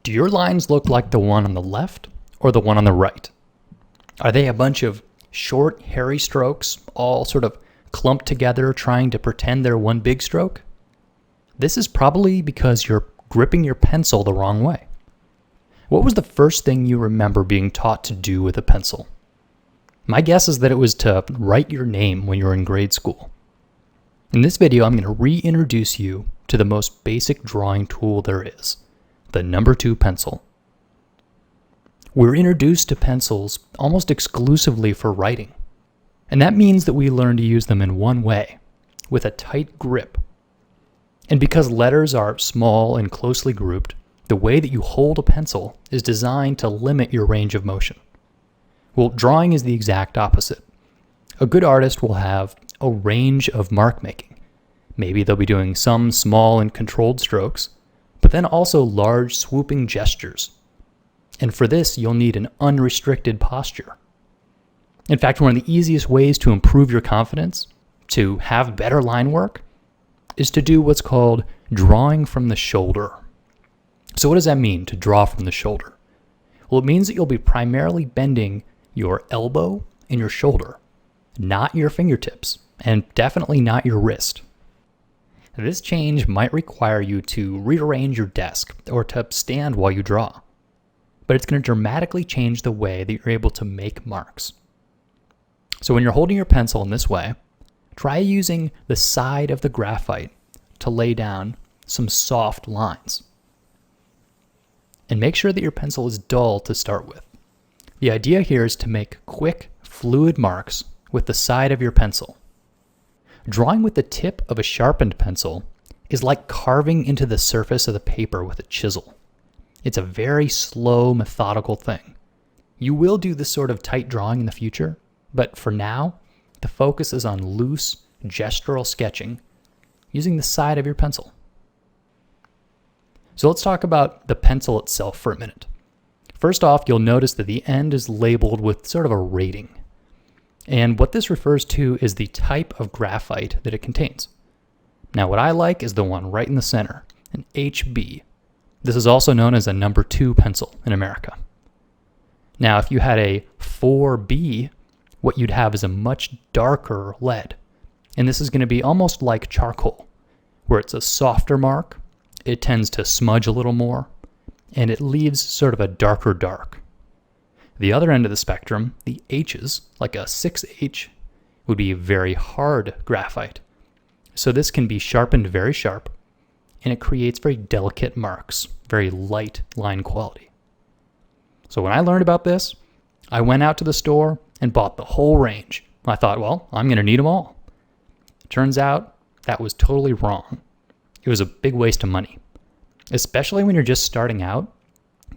Do your lines look like the one on the left or the one on the right? Are they a bunch of short, hairy strokes, all sort of clumped together trying to pretend they're one big stroke? This is probably because you're gripping your pencil the wrong way. What was the first thing you remember being taught to do with a pencil? My guess is that it was to write your name when you were in grade school. In this video, I'm going to reintroduce you to the most basic drawing tool there is, the number 2 pencil. We're introduced to pencils almost exclusively for writing, and that means that we learn to use them in one way, with a tight grip. And because letters are small and closely grouped, the way that you hold a pencil is designed to limit your range of motion. Well, drawing is the exact opposite. A good artist will have a range of mark making. Maybe they'll be doing some small and controlled strokes, but then also large swooping gestures. And for this, you'll need an unrestricted posture. In fact, one of the easiest ways to improve your confidence, to have better line work, is to do what's called drawing from the shoulder. So what does that mean, to draw from the shoulder? Well, it means that you'll be primarily bending your elbow and your shoulder, not your fingertips, and definitely not your wrist. This change might require you to rearrange your desk or to stand while you draw, but it's going to dramatically change the way that you're able to make marks. So when you're holding your pencil in this way, try using the side of the graphite to lay down some soft lines. And make sure that your pencil is dull to start with. The idea here is to make quick, fluid marks with the side of your pencil. Drawing with the tip of a sharpened pencil is like carving into the surface of the paper with a chisel. It's a very slow, methodical thing. You will do this sort of tight drawing in the future, but for now, the focus is on loose, gestural sketching using the side of your pencil. So let's talk about the pencil itself for a minute. First off, you'll notice that the end is labeled with sort of a rating. And what this refers to is the type of graphite that it contains. Now, what I like is the one right in the center, an HB. This is also known as a number 2 pencil in America. Now, if you had a 4B, what you'd have is a much darker lead. And this is going to be almost like charcoal, where it's a softer mark, it tends to smudge a little more, and it leaves sort of a darker dark. The other end of the spectrum, the H's, like a 6H, would be very hard graphite. So this can be sharpened very sharp, and it creates very delicate marks, very light line quality. So when I learned about this, I went out to the store and bought the whole range. I thought, well, I'm going to need them all. Turns out that was totally wrong. It was a big waste of money. Especially when you're just starting out,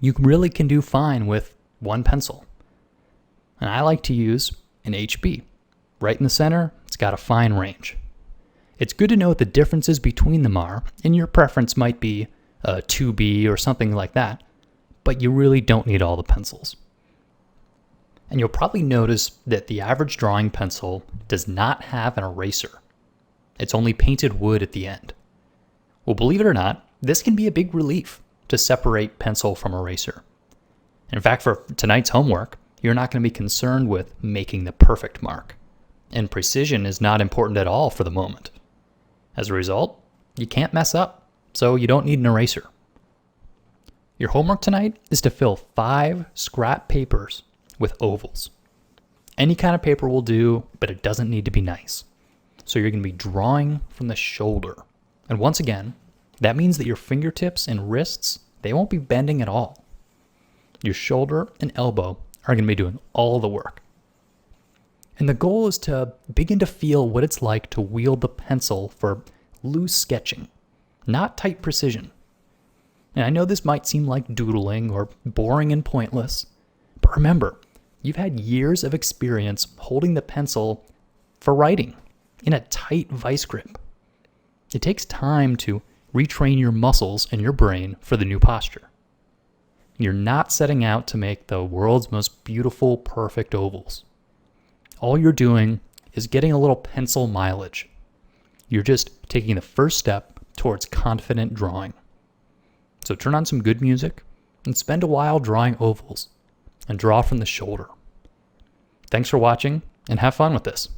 you really can do fine with one pencil. And I like to use an HB. Right in the center, it's got a fine range. It's good to know what the differences between them are, and your preference might be a 2B or something like that, but you really don't need all the pencils. And you'll probably notice that the average drawing pencil does not have an eraser. It's only painted wood at the end. Well, believe it or not, this can be a big relief to separate pencil from eraser. In fact, for tonight's homework, you're not going to be concerned with making the perfect mark. And precision is not important at all for the moment. As a result, you can't mess up, so you don't need an eraser. Your homework tonight is to fill 5 scrap papers with ovals. Any kind of paper will do, but it doesn't need to be nice. So you're going to be drawing from the shoulder. And once again, that means that your fingertips and wrists, they won't be bending at all. Your shoulder and elbow are going to be doing all the work. And the goal is to begin to feel what it's like to wield the pencil for loose sketching, not tight precision. And I know this might seem like doodling or boring and pointless, but remember, you've had years of experience holding the pencil for writing in a tight vice grip. It takes time to retrain your muscles and your brain for the new posture. You're not setting out to make the world's most beautiful, perfect ovals. All you're doing is getting a little pencil mileage. You're just taking the first step towards confident drawing. So turn on some good music, and spend a while drawing ovals, and draw from the shoulder. Thanks for watching, and have fun with this.